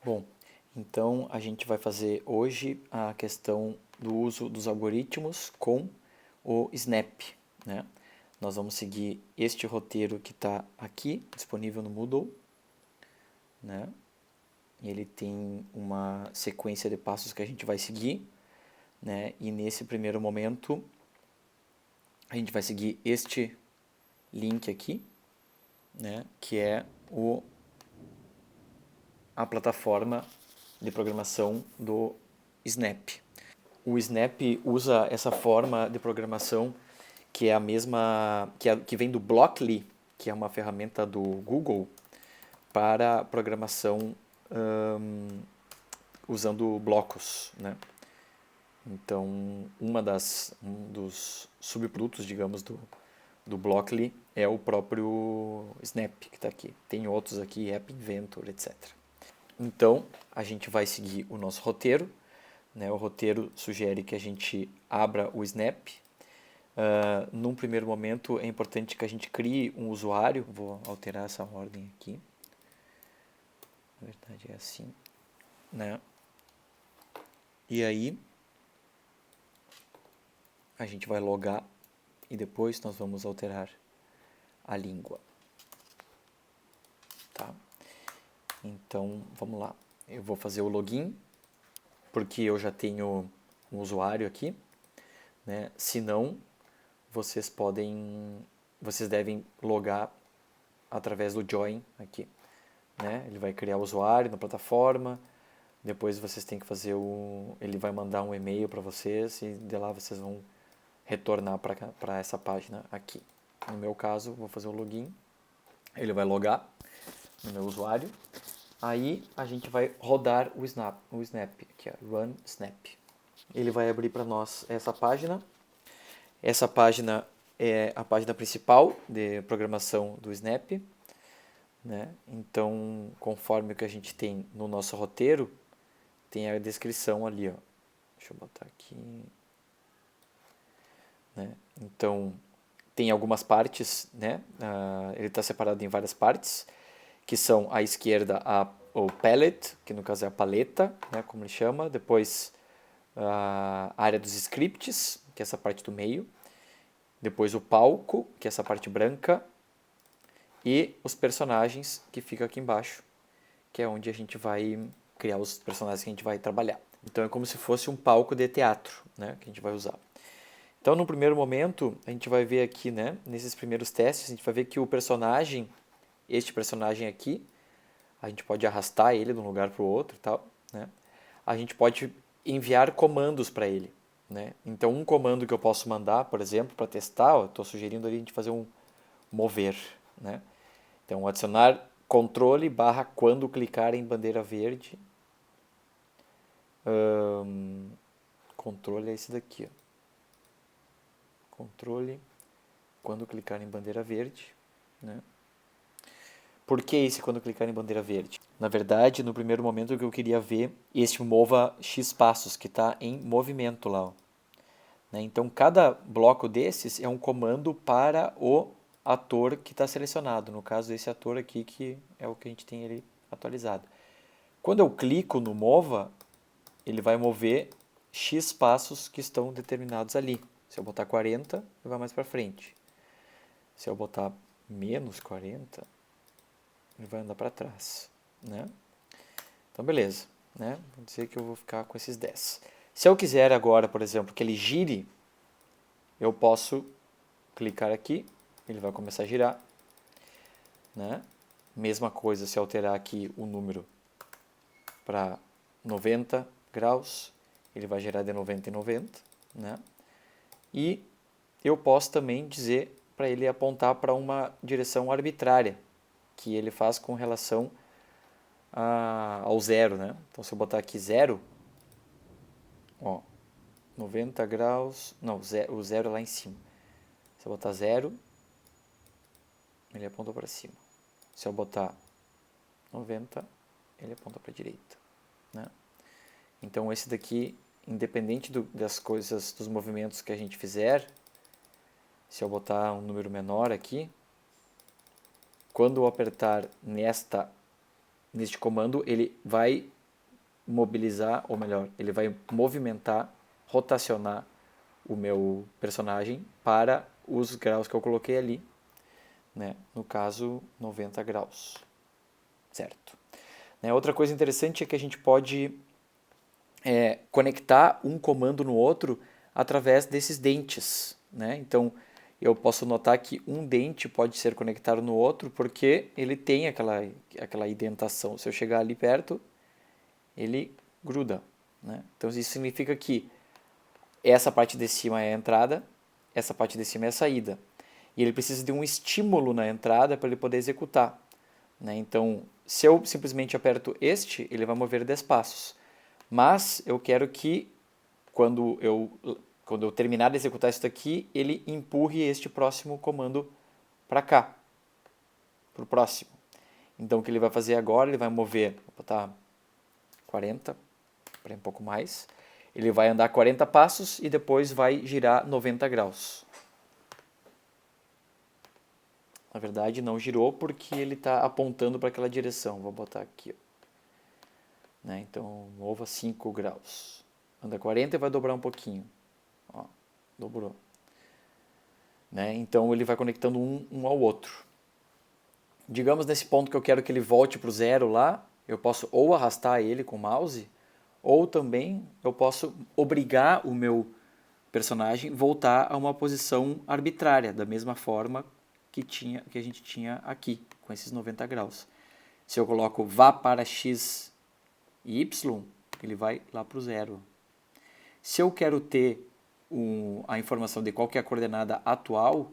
Bom, então a gente vai fazer hoje a questão do uso dos algoritmos com o Snap, né? Nós vamos seguir este roteiro que está aqui, disponível no Moodle, né? Ele tem uma sequência de passos que a gente vai seguir, né? E nesse primeiro momento a gente vai seguir este link aqui, né? Que é a plataforma de programação do Snap. O Snap usa essa forma de programação que é a mesma que vem do Blockly, que é uma ferramenta do Google para programação usando blocos, né? Então, um dos subprodutos, digamos, do Blockly é o próprio Snap, que está aqui. Tem outros aqui, App Inventor, etc. Então, a gente vai seguir o nosso roteiro, né? O roteiro sugere que a gente abra o Snap. Num primeiro momento, é importante que a gente crie um usuário. Vou alterar essa ordem aqui. Na verdade, é assim, né? E aí, a gente vai logar e depois nós vamos alterar a língua. Tá? Então, vamos lá. Eu vou fazer o login, porque eu já tenho um usuário aqui, né? Se não, vocês devem logar através do join aqui, né? Ele vai criar o usuário na plataforma, depois vocês têm que fazer ele vai mandar um e-mail para vocês e de lá vocês vão retornar para essa página aqui. No meu caso, vou fazer o login, ele vai logar no meu usuário, aí a gente vai rodar o Snap, que é Run Snap. Ele vai abrir para nós essa página. Essa página é a página principal de programação do Snap, né? Então, conforme o que a gente tem no nosso roteiro, tem a descrição ali, ó. Deixa eu botar aqui, né? Então, tem algumas partes, né? Ele está separado em várias partes, que são à esquerda o palette, que no caso é a paleta, né? Como ele chama. Depois a área dos scripts, que é essa parte do meio. Depois o palco, que é essa parte branca. E os personagens, que fica aqui embaixo, que é onde a gente vai criar os personagens que a gente vai trabalhar. Então é como se fosse um palco de teatro, né, que a gente vai usar. Então, no primeiro momento, a gente vai ver aqui, né, nesses primeiros testes, a gente vai ver que o personagem, este personagem aqui, a gente pode arrastar ele de um lugar para o outro e tal, né? A gente pode enviar comandos para ele, né? Então, um comando que eu posso mandar, por exemplo, para testar, estou sugerindo ali a gente fazer um mover, né? Então, adicionar controle barra quando clicar em bandeira verde. Controle é esse daqui, ó. Controle quando clicar em bandeira verde, né? Por que esse quando clicar em bandeira verde? Na verdade, no primeiro momento o que eu queria ver este mova X passos, que está em movimento lá, ó, né? Então, cada bloco desses é um comando para o ator que está selecionado. No caso, esse ator aqui que é o que a gente tem ele atualizado. Quando eu clico no mova, ele vai mover X passos que estão determinados ali. Se eu botar 40, ele vai mais para frente. Se eu botar menos 40, ele vai andar para trás, né? Então, beleza, né? Vou dizer que eu vou ficar com esses 10. Se eu quiser agora, por exemplo, que ele gire, eu posso clicar aqui, ele vai começar a girar, né? Mesma coisa se alterar aqui o número para 90 graus, ele vai girar de 90 em 90, né? E eu posso também dizer para ele apontar para uma direção arbitrária, que ele faz com relação ao zero, né? Então, se eu botar aqui zero, ó, 90 graus, não, o zero é lá em cima. Se eu botar zero, ele aponta para cima. Se eu botar 90, ele aponta para a direita, né? Então, esse daqui, independente das coisas, dos movimentos que a gente fizer, se eu botar um número menor aqui, quando eu apertar neste comando, ele vai mobilizar, ou melhor, ele vai movimentar, rotacionar o meu personagem para os graus que eu coloquei ali, né? No caso, 90 graus, certo? Né? Outra coisa interessante é que a gente pode conectar um comando no outro através desses dentes, né? Então, eu posso notar que um dente pode ser conectado no outro porque ele tem aquela indentação. Se eu chegar ali perto, ele gruda, né? Então, isso significa que essa parte de cima é a entrada, essa parte de cima é a saída. E ele precisa de um estímulo na entrada para ele poder executar, né? Então, se eu simplesmente aperto este, ele vai mover 10 passos. Mas eu quero que quando eu terminar de executar isso daqui, ele empurre este próximo comando para cá, para o próximo. Então o que ele vai fazer agora, ele vai mover, vou botar 40, para um pouco mais. Ele vai andar 40 passos e depois vai girar 90 graus. Na verdade não girou porque ele está apontando para aquela direção. Vou botar aqui, ó. Né? Então mova 5 graus. Anda 40 e vai dobrar um pouquinho. Ó, dobrou. Né? Então ele vai conectando um ao outro. Digamos nesse ponto que eu quero que ele volte para o zero lá, eu posso ou arrastar ele com o mouse, ou também eu posso obrigar o meu personagem a voltar a uma posição arbitrária, da mesma forma que a gente tinha aqui, com esses 90 graus. Se eu coloco vá para x e y, ele vai lá para o zero. Se eu quero ter a informação de qual que é a coordenada atual,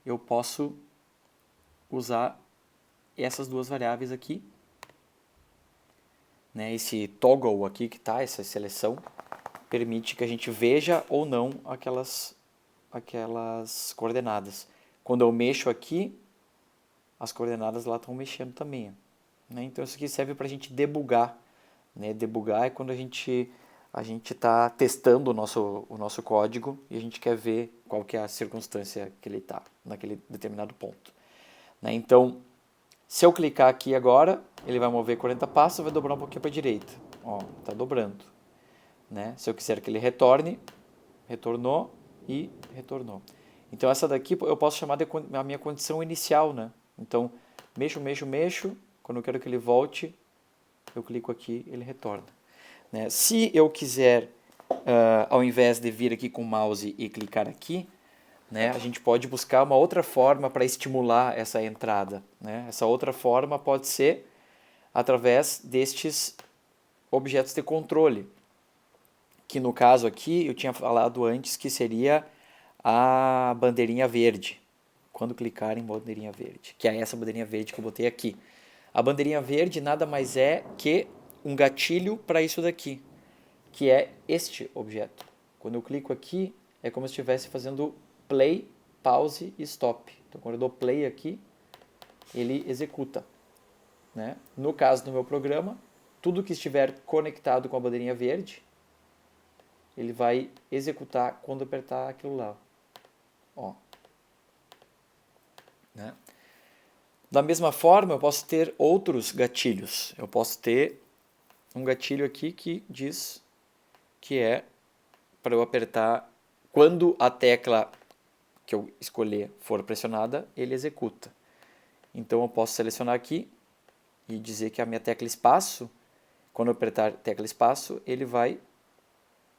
eu posso usar essas duas variáveis aqui, né? Esse toggle aqui que está, essa seleção, permite que a gente veja ou não aquelas coordenadas. Quando eu mexo aqui, as coordenadas lá estão mexendo também, né? Então isso aqui serve para a gente debugar, né? Debugar é quando a gente está testando o nosso código e a gente quer ver qual que é a circunstância que ele está naquele determinado ponto, né? Então, se eu clicar aqui agora, ele vai mover 40 passos, vai dobrar um pouquinho para a direita. Ó, está dobrando, né? Se eu quiser que ele retorne, retornou e retornou. Então essa daqui eu posso chamar de a minha condição inicial, né? Então, mexo. Quando eu quero que ele volte, eu clico aqui, ele retorna, né? Se eu quiser, ao invés de vir aqui com o mouse e clicar aqui, né, a gente pode buscar uma outra forma para estimular essa entrada, né? Essa outra forma pode ser através destes objetos de controle, que no caso aqui eu tinha falado antes que seria a bandeirinha verde, quando clicar em bandeirinha verde, que é essa bandeirinha verde que eu botei aqui. A bandeirinha verde nada mais é que um gatilho para isso daqui, que é este objeto. Quando eu clico aqui, é como se estivesse fazendo play, pause e stop. Então, quando eu dou play aqui, ele executa, né? No caso do meu programa, tudo que estiver conectado com a bandeirinha verde, ele vai executar quando apertar aquilo lá. Ó. Né? Da mesma forma, eu posso ter outros gatilhos. Eu posso ter um gatilho aqui que diz que é para eu apertar quando a tecla que eu escolher for pressionada, ele executa. Então eu posso selecionar aqui e dizer que a minha tecla espaço, quando eu apertar tecla espaço, ele vai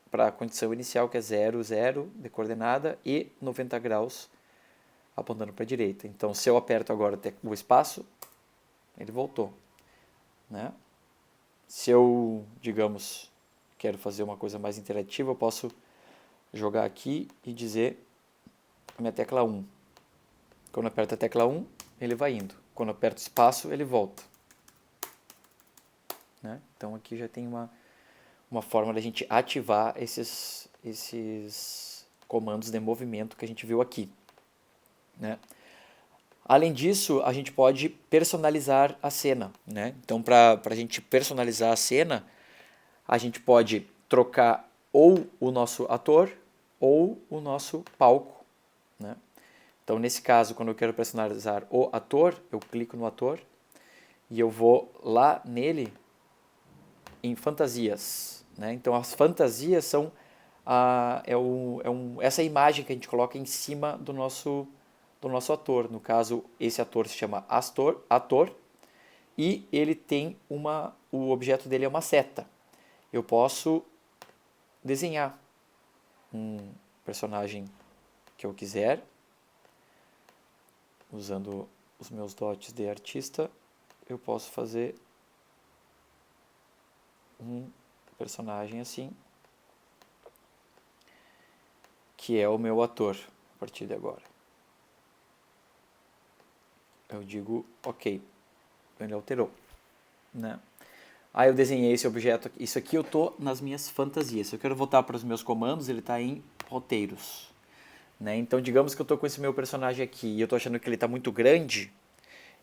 para a condição inicial, que é 0, 0 de coordenada e 90 graus apontando para a direita. Então se eu aperto agora o espaço, ele voltou, né? Se eu, digamos, quero fazer uma coisa mais interativa, eu posso jogar aqui e dizer a minha tecla 1. Quando eu aperto a tecla 1, ele vai indo. Quando eu aperto espaço, ele volta. Né? Então aqui já tem uma forma da gente ativar esses comandos de movimento que a gente viu aqui. Né? Além disso, a gente pode personalizar a cena. Né? Então, para a gente personalizar a cena, a gente pode trocar ou o nosso ator ou o nosso palco. Né? Então, nesse caso, quando eu quero personalizar o ator, eu clico no ator e eu vou lá nele em fantasias, né? Então as fantasias são essa imagem que a gente coloca em cima do nosso ator. No caso, esse ator se chama ator e ele tem o objeto dele é uma seta. Eu posso desenhar um personagem que eu quiser, usando os meus dotes de artista, eu posso fazer um personagem assim, que é o meu ator, a partir de agora. Eu digo, ok, ele alterou, né? Aí eu desenhei esse objeto, isso aqui eu estou nas minhas fantasias. Se eu quero voltar para os meus comandos, ele está em roteiros, né? Então digamos que eu estou com esse meu personagem aqui e eu estou achando que ele está muito grande,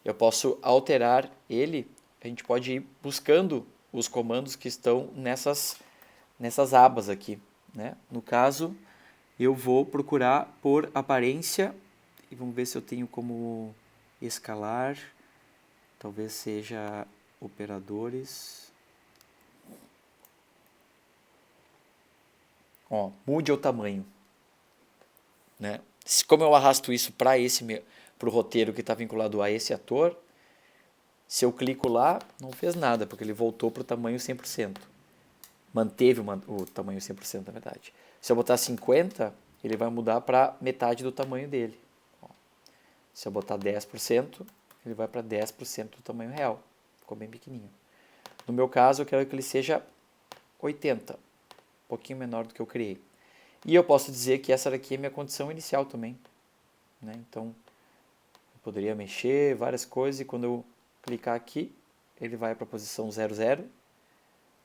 eu posso alterar ele, a gente pode ir buscando os comandos que estão nessas abas aqui, né? No caso, eu vou procurar por aparência e vamos ver se eu tenho como escalar, talvez seja operadores. Ó, mude o tamanho, né? Como eu arrasto isso para o roteiro que está vinculado a esse ator, se eu clico lá, não fez nada, porque ele voltou para o tamanho 100%. Manteve o tamanho 100%, na verdade. Se eu botar 50, ele vai mudar para metade do tamanho dele. Ó. Se eu botar 10%, ele vai para 10% do tamanho real. Ficou bem pequenininho. No meu caso, eu quero que ele seja 80, um pouquinho menor do que eu criei. E eu posso dizer que essa daqui é minha condição inicial também, né? Então, eu poderia mexer várias coisas e quando eu clicar aqui, ele vai para a posição 00,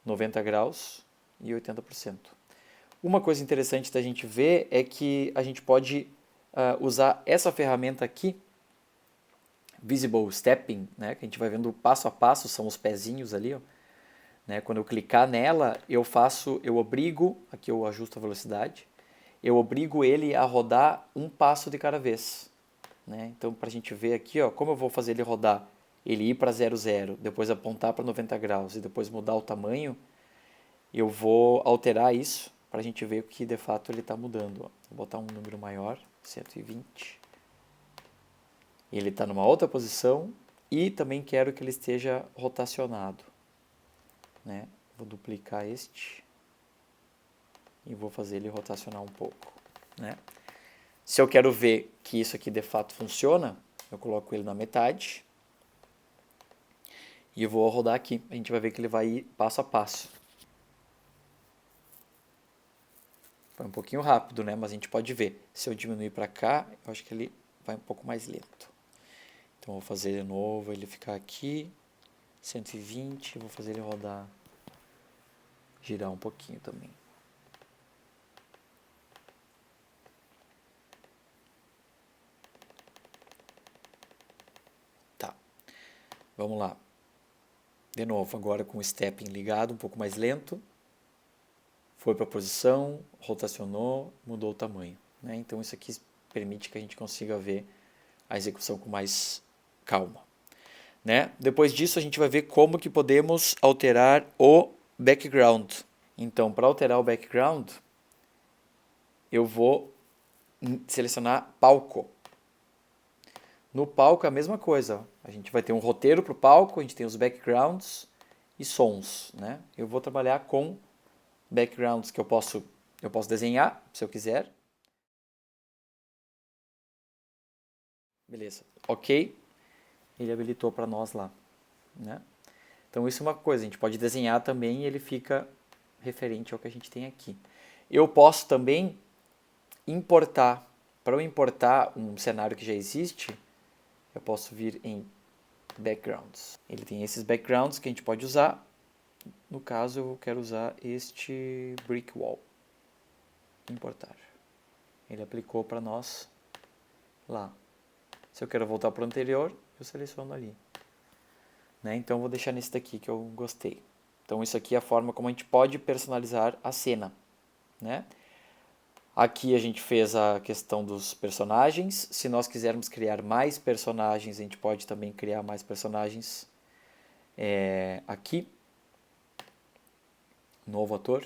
90 graus e 80%. Uma coisa interessante da gente ver é que a gente pode usar essa ferramenta aqui, Visible Stepping, né? Que a gente vai vendo passo a passo, são os pezinhos ali, ó. Né? Quando eu clicar nela, eu obrigo, aqui eu ajusto a velocidade, eu obrigo ele a rodar um passo de cada vez. Né? Então, para a gente ver aqui, ó, como eu vou fazer ele rodar, ele ir para 00, depois apontar para 90 graus e depois mudar o tamanho, eu vou alterar isso para a gente ver que de fato ele está mudando. Ó. Vou botar um número maior, 120. Ele está numa outra posição e também quero que ele esteja rotacionado. Né? Vou duplicar este e vou fazer ele rotacionar um pouco. Né? Se eu quero ver que isso aqui de fato funciona, eu coloco ele na metade e eu vou rodar aqui. A gente vai ver que ele vai ir passo a passo. Foi um pouquinho rápido, né? Mas a gente pode ver. Se eu diminuir para cá, eu acho que ele vai um pouco mais lento. Então, vou fazer de novo ele ficar aqui, 120, vou fazer ele rodar, girar um pouquinho também. Tá, vamos lá. De novo, agora com o stepping ligado, um pouco mais lento. Foi para a posição, rotacionou, mudou o tamanho. Né? Então, isso aqui permite que a gente consiga ver a execução com mais calma. Né? Depois disso, a gente vai ver como que podemos alterar o background. Então, para alterar o background, eu vou selecionar palco. No palco é a mesma coisa. A gente vai ter um roteiro para o palco, a gente tem os backgrounds e sons. Né? Eu vou trabalhar com backgrounds que eu posso desenhar, se eu quiser. Beleza. Ok. Ele habilitou para nós lá. Né? Então isso é uma coisa, a gente pode desenhar também e ele fica referente ao que a gente tem aqui. Eu posso também importar. Para eu importar um cenário que já existe, eu posso vir em backgrounds. Ele tem esses backgrounds que a gente pode usar. No caso, eu quero usar este brick wall. Importar. Ele aplicou para nós lá. Se eu quero voltar para o anterior, eu seleciono ali. Né? Então, eu vou deixar nesse daqui que eu gostei. Então, isso aqui é a forma como a gente pode personalizar a cena. Né? Aqui a gente fez a questão dos personagens. Se nós quisermos criar mais personagens, a gente pode também criar mais personagens aqui. novo ator.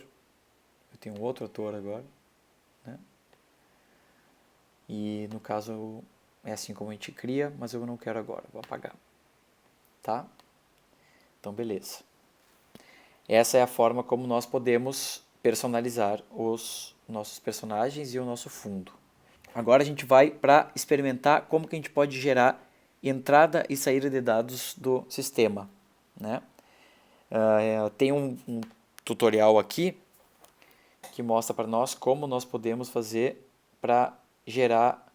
Eu tenho um outro ator agora, né? E no caso é assim como a gente cria, mas eu não quero agora, vou apagar. Tá? Então beleza. Essa é a forma como nós podemos personalizar os nossos personagens e o nosso fundo. Agora a gente vai para experimentar como que a gente pode gerar entrada e saída de dados do sistema, né? Tem um tutorial aqui que mostra para nós como nós podemos fazer para gerar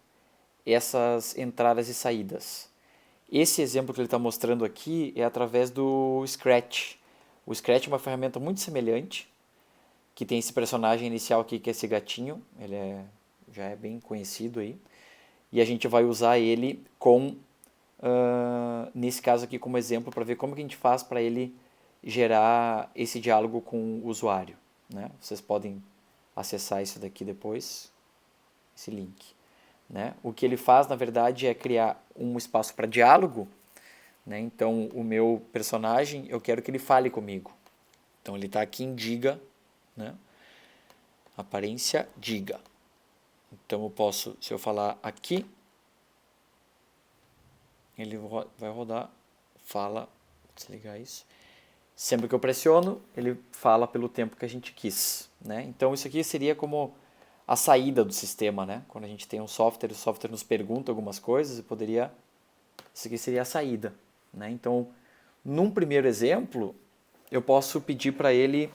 essas entradas e saídas. Esse exemplo que ele está mostrando aqui é através do Scratch. O Scratch é uma ferramenta muito semelhante, que tem esse personagem inicial aqui, que é esse gatinho, já é bem conhecido aí, e a gente vai usar ele nesse caso aqui como exemplo, para ver como que a gente faz para ele gerar esse diálogo com o usuário, né? Vocês podem acessar isso daqui depois, esse link. Né? O que ele faz, na verdade, é criar um espaço para diálogo, né? Então, o meu personagem, eu quero que ele fale comigo. Então, ele está aqui em Diga, né? Aparência Diga. Então, eu posso, se eu falar aqui, ele vai rodar, fala, vou desligar isso. Sempre que eu pressiono, ele fala pelo tempo que a gente quis, né? Então, isso aqui seria como a saída do sistema, né? Quando a gente tem um software, o software nos pergunta algumas coisas e poderia... Isso aqui seria a saída, né? Então, num primeiro exemplo, eu posso pedir para ele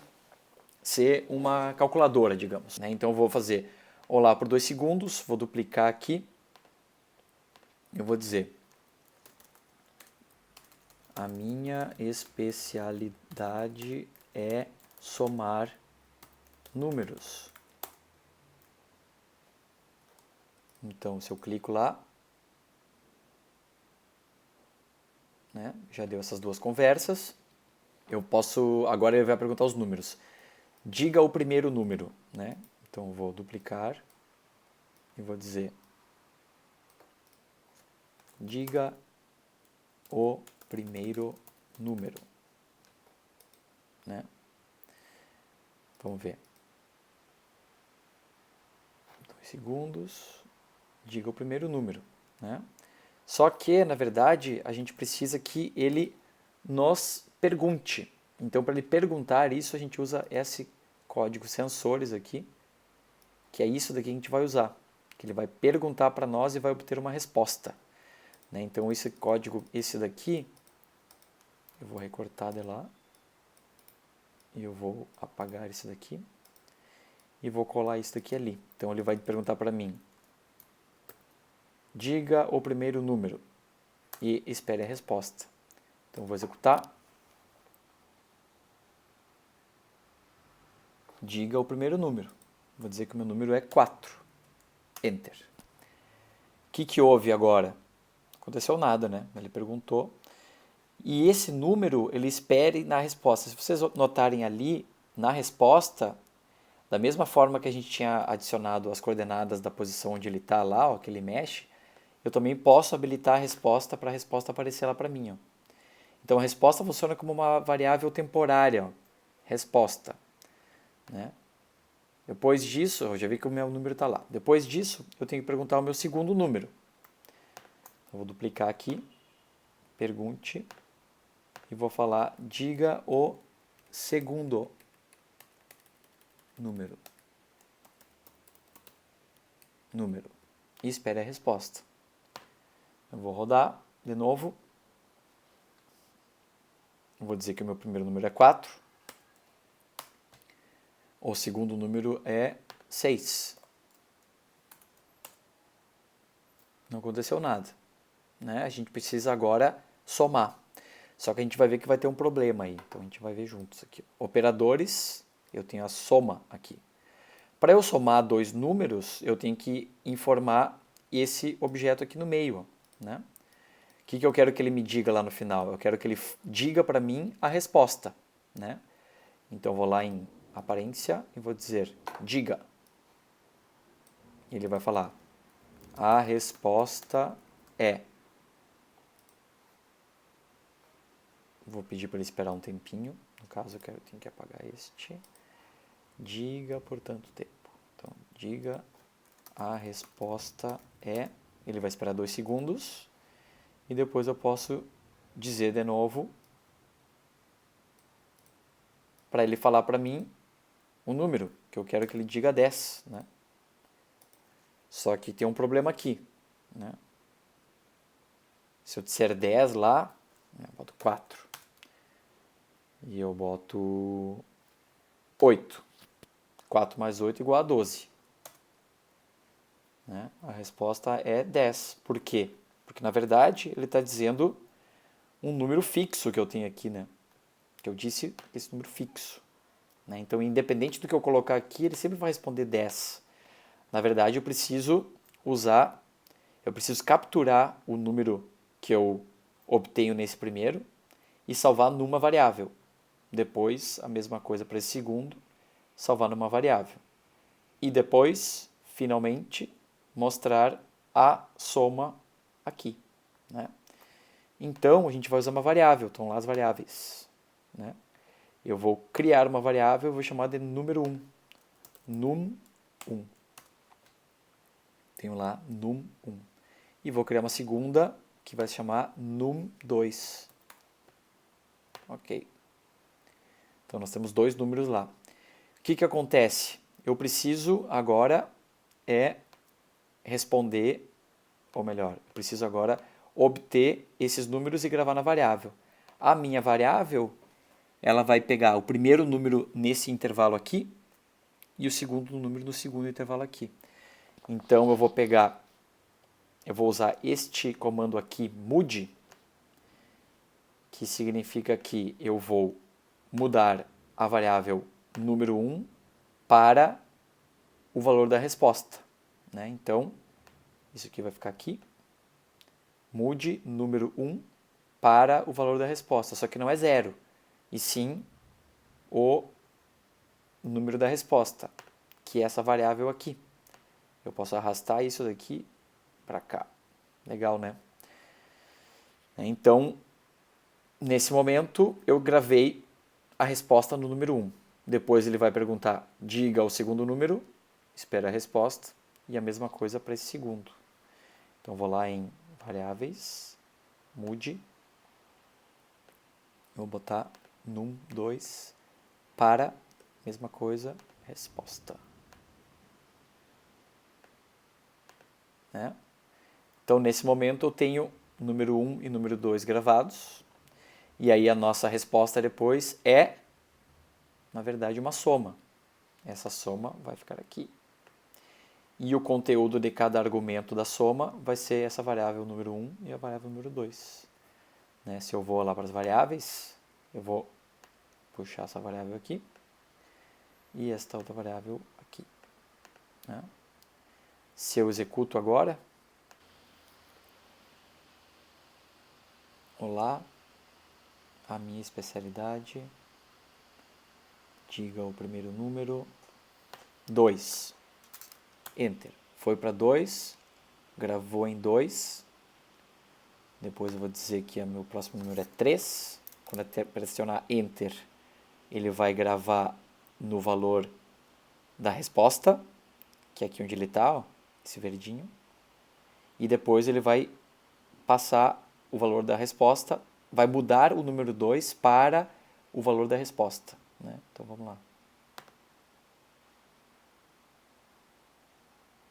ser uma calculadora, digamos, né? Então, eu vou fazer olá por 2 segundos, vou duplicar aqui, eu vou dizer a minha especialidade é somar números. Então, se eu clico lá, né, já deu essas duas conversas. Eu posso, agora ele vai perguntar os números. Diga o primeiro número, né? Então eu vou duplicar e vou dizer diga o primeiro número, né? Vamos ver. 2 segundos. Diga o primeiro número, né? Só que, na verdade, a gente precisa que ele nos pergunte. Então, para ele perguntar isso, a gente usa esse código sensores aqui, que é isso daqui que a gente vai usar. Que ele vai perguntar para nós e vai obter uma resposta. Né? Então, esse código, esse daqui, eu vou recortar de lá. E eu vou apagar esse daqui. E vou colar isso daqui ali. Então, ele vai perguntar para mim. Diga o primeiro número. E espere a resposta. Então, eu vou executar. Diga o primeiro número. Vou dizer que o meu número é 4. Enter. O que houve agora? Não aconteceu nada, né? Ele perguntou. E esse número, ele espere na resposta. Se vocês notarem ali, na resposta, da mesma forma que a gente tinha adicionado as coordenadas da posição onde ele está lá, ó, que ele mexe, eu também posso habilitar a resposta para a resposta aparecer lá para mim. Ó. Então, a resposta funciona como uma variável temporária. Ó. Resposta. Né? Depois disso, eu já vi que o meu número está lá. Depois disso, eu tenho que perguntar o meu segundo número. Eu vou duplicar aqui, pergunte, e vou falar, diga o segundo número. E espere a resposta. Eu vou rodar de novo. Eu vou dizer que o meu primeiro número é 4. O segundo número é 6. Não aconteceu nada. Né? A gente precisa agora somar. Só que a gente vai ver que vai ter um problema aí. Então a gente vai ver juntos aqui. Operadores, eu tenho a soma aqui. Para eu somar dois números, eu tenho que informar esse objeto aqui no meio. Né? O que eu quero que ele me diga lá no final? Eu quero que ele diga para mim a resposta. Né? Então eu vou lá em aparência e vou dizer diga. Ele vai falar a resposta é. Vou pedir para ele esperar um tempinho. No caso, eu tenho que apagar este. Diga por tanto tempo. Então, diga a resposta é... Ele vai esperar 2 segundos. E depois eu posso dizer de novo para ele falar para mim o número, que eu quero que ele diga 10, né? Só que tem um problema aqui, né? Se eu disser 10 lá, eu boto 4. E eu boto 8. 4 mais 8 igual a 12. Né? A resposta é 10. Por quê? Porque, na verdade, ele está dizendo um número fixo que eu tenho aqui, né? Que eu disse esse número fixo. Né? Então, independente do que eu colocar aqui, ele sempre vai responder 10. Na verdade, eu preciso capturar o número que eu obtenho nesse primeiro e salvar numa variável. Depois, a mesma coisa para esse segundo, salvar numa variável. E depois, finalmente, mostrar a soma aqui. Né? Então, a gente vai usar uma variável. Estão lá as variáveis. Né? Eu vou criar uma variável, vou chamar de número 1. Num1. Tenho lá num1. E vou criar uma segunda, que vai se chamar num2. Ok. Então, nós temos 2 números lá. O que acontece? Eu preciso agora responder, ou melhor, eu preciso agora obter esses números e gravar na variável. A minha variável, ela vai pegar o primeiro número nesse intervalo aqui e o segundo número no segundo intervalo aqui. Então, eu vou usar este comando aqui, mude, que significa que eu vou mudar a variável número 1 para o valor da resposta. Né? Então, isso aqui vai ficar aqui. Mude número 1 para o valor da resposta. Só que não é 0, e sim o número da resposta, que é essa variável aqui. Eu posso arrastar isso daqui para cá. Legal, né? Então, nesse momento, eu gravei a resposta no número 1. Depois ele vai perguntar, diga o segundo número, espera a resposta, e a mesma coisa para esse segundo. Então, vou lá em variáveis, mude, vou botar num2 para, mesma coisa, resposta. Né? Então, nesse momento, eu tenho número 1 e número 2 gravados, e aí a nossa resposta depois é, na verdade, uma soma. Essa soma vai ficar aqui. E o conteúdo de cada argumento da soma vai ser essa variável número 1 e a variável número 2. Né? Se eu vou lá para as variáveis, eu vou puxar essa variável aqui e esta outra variável aqui. Né? Se eu executo agora, olá, a minha especialidade, diga o primeiro número, 2, Enter. Foi para 2, gravou em 2, depois eu vou dizer que o meu próximo número é 3, quando eu pressionar Enter, ele vai gravar no valor da resposta, que é aqui onde ele está, esse verdinho, e depois ele vai passar o valor da resposta, vai mudar o número 2 para o valor da resposta. Né? Então vamos lá.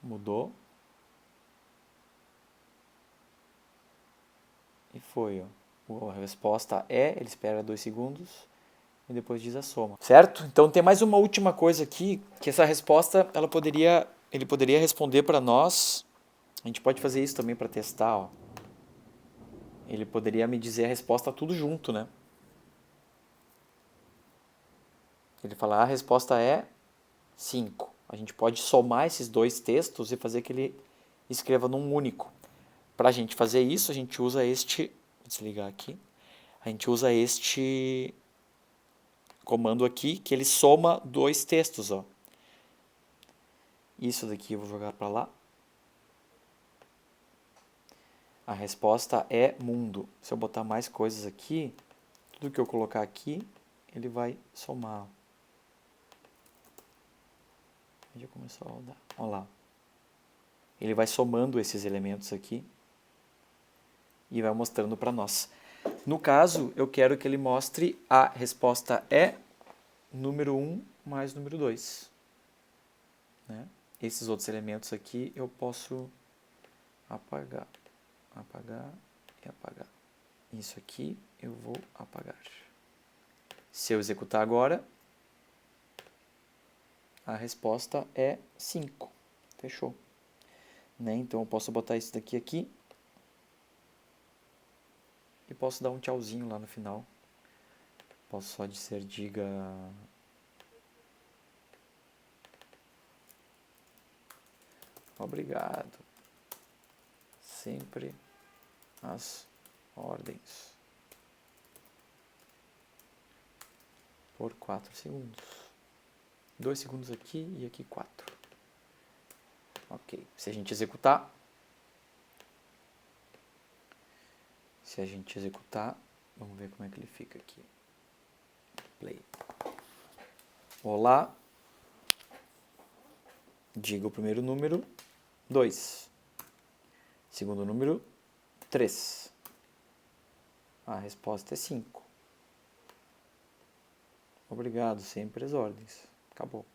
Mudou. E foi. Ó. A resposta é, ele espera 2 segundos e depois diz a soma. Certo? Então tem mais uma última coisa aqui, que essa resposta ele poderia responder para nós. A gente pode fazer isso também para testar. Ó. Ele poderia me dizer a resposta tudo junto, né? Ele fala, a resposta é 5. A gente pode somar esses 2 textos e fazer que ele escreva num único. Para a gente fazer isso, a gente usa este... Vou desligar aqui. A gente usa este comando aqui, que ele soma 2 textos. Ó. Isso daqui eu vou jogar para lá. A resposta é mundo. Se eu botar mais coisas aqui, tudo que eu colocar aqui, ele vai somar. Já começou a rodar. Olha lá. Ele vai somando esses elementos aqui e vai mostrando para nós. No caso, eu quero que ele mostre a resposta é número 1 mais número 2. Né? Esses outros elementos aqui eu posso apagar, apagar e apagar. Isso aqui eu vou apagar. Se eu executar agora, a resposta é 5. Fechou. Né? Então eu posso botar isso daqui aqui e posso dar um tchauzinho lá no final. Posso só dizer diga obrigado. Sempre as ordens. Por 4 segundos. 2 segundos aqui e aqui 4. Ok. Se a gente executar, vamos ver como é que ele fica aqui. Play. Olá. Diga o primeiro número, 2. Segundo número, 3. A resposta é 5. Obrigado, sempre as ordens. Acabou.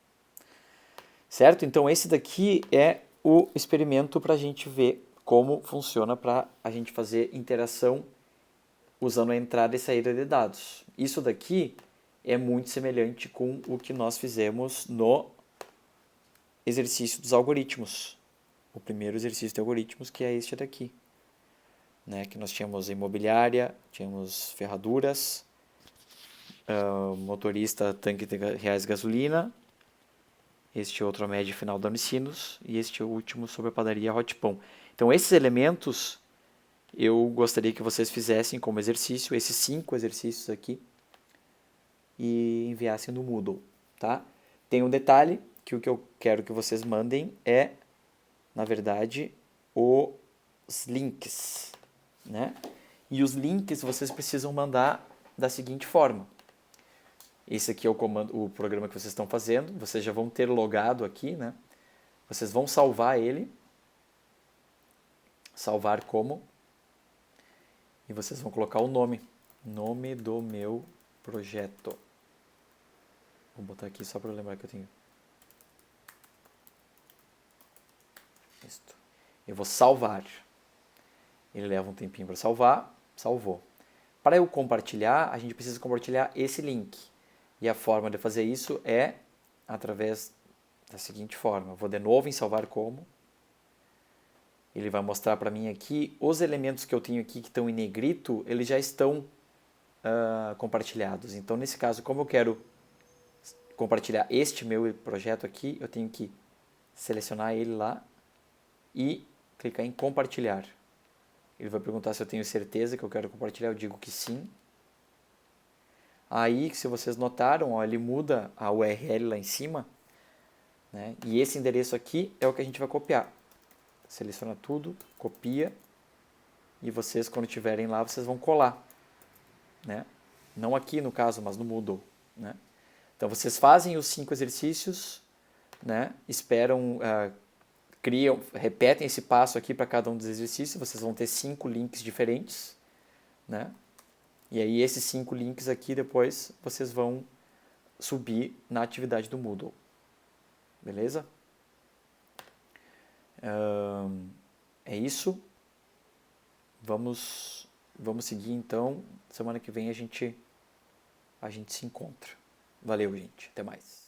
Certo? Então, esse daqui é o experimento para a gente ver como funciona para a gente fazer interação usando a entrada e saída de dados. Isso daqui é muito semelhante com o que nós fizemos no exercício dos algoritmos. O primeiro exercício de algoritmos, que é este daqui. Né? Que nós tínhamos imobiliária, tínhamos ferraduras, motorista, tanque de reais de gasolina, este outro a média final da Unicinos e este último sobre a padaria Hot Pão. Então, esses elementos eu gostaria que vocês fizessem como exercício, esses 5 exercícios aqui, e enviassem no Moodle. Tá? Tem um detalhe, que o que eu quero que vocês mandem é, na verdade, os links. Né? E os links vocês precisam mandar da seguinte forma. Esse aqui é o programa que vocês estão fazendo. Vocês já vão ter logado aqui, né? Vocês vão salvar ele. Salvar como. E vocês vão colocar o nome. Nome do meu projeto. Vou botar aqui só para lembrar que eu tenho. Isto. Eu vou salvar. Ele leva um tempinho para salvar. Salvou. Para eu compartilhar, a gente precisa compartilhar esse link. E a forma de fazer isso é através da seguinte forma. Eu vou de novo em salvar como. Ele vai mostrar para mim aqui os elementos que eu tenho aqui que estão em negrito, eles já estão compartilhados. Então, nesse caso, como eu quero compartilhar este meu projeto aqui, eu tenho que selecionar ele lá e clicar em compartilhar. Ele vai perguntar se eu tenho certeza que eu quero compartilhar, eu digo que sim. Aí, se vocês notaram, ó, ele muda a URL lá em cima, né? E esse endereço aqui é o que a gente vai copiar. Seleciona tudo, copia, e vocês, quando estiverem lá, vocês vão colar. Né? Não aqui, no caso, mas no Moodle. Né? Então, vocês fazem os 5 exercícios, né? Esperam, repetem esse passo aqui para cada um dos exercícios, vocês vão ter 5 links diferentes, né? E aí esses 5 links aqui depois vocês vão subir na atividade do Moodle. Beleza? É isso. Vamos seguir então. Semana que vem a gente se encontra. Valeu, gente. Até mais.